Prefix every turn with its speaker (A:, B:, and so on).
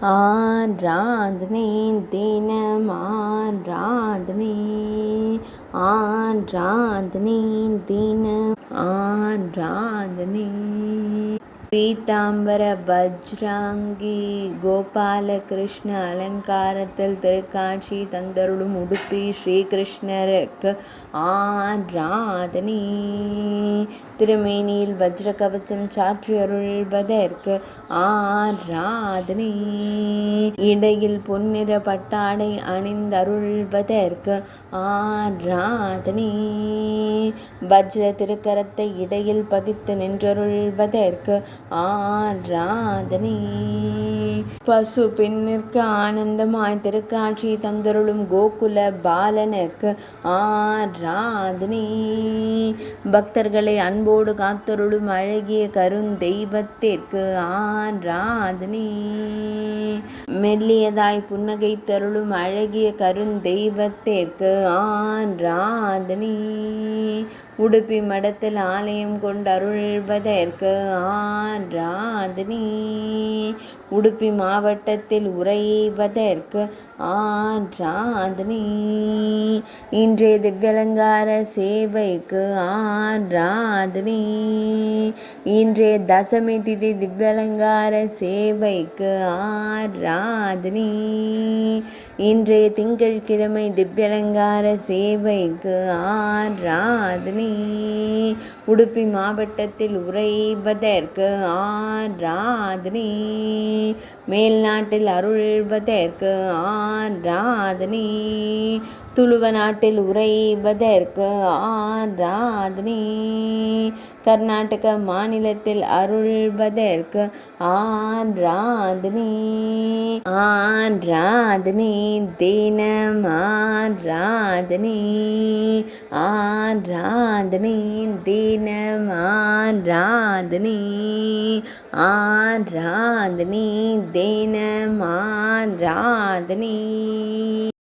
A: ஆராதனை தினம் ஆராதனை ஆராதனை தினம் ஆராதனை பீதாம்பர வஜ்ராங்கி கோபாலகிருஷ்ண அலங்காரத்தில் திருக்காட்சி தந்தருளும் உடுப்பி ஸ்ரீகிருஷ்ணருக்கு ஆராதனை. திருமேனியில் வஜ்ர கவச்சம் சாற்றி அருள்வதற்கு ஆராதனை. இடையில் பொன்னிற பட்டாடை அணிந்தருள்வதற்கு ஆராதனை. வஜ்ர திருக்கரத்தை இடையில் பதித்து நின்றருள்வதற்கு ஆராதனை. பசு பெண்ணிற்கு ஆனந்தமாய் திருக்காட்சி தந்தருளும் கோகுல பாலனுக்கு ஆராதனை. பக்தர்களை அன்போடு காத்தருளும் அழகிய கருந்தெய்வத்திற்கு ஆராதனை. மெல்லியதாய் புன்னகை தருளும் அழகிய கருந்தெய்வத்திற்கு ஆராதனை. உடுப்பி மடத்தில் ஆலயம் கொண்டருள்வதற்கு ஆராதனை. உடுப்பி மாவட்டத்தில் உறைவதற்கு ஆராதனை. இன்றைய திவ்யலங்கார சேவைக்கு ஆராதனை. இன்றைய தசமி திதி திவ்யலங்கார சேவைக்கு ஆராதனை. இன்றைய திங்கட்கிழமை திவ்யலங்கார சேவைக்கு ஆராதனை. உடுப்பி மாவட்டத்தில் உறைவதற்கு ஆராதனை. மேல்நாட்டில் அருள்வதற்கு ஆராதனை. துளுவ நாட்டில் உறைவதற்கு ஆராதனை. கர்நாடக மாநிலத்தில் அருள்வதற்கு ஆராதனை. ஆராதனை தினம் ஆராதனை. ஆராதனை தினம் ஆராதனை. ஆராதனை தினம் ஆராதனை.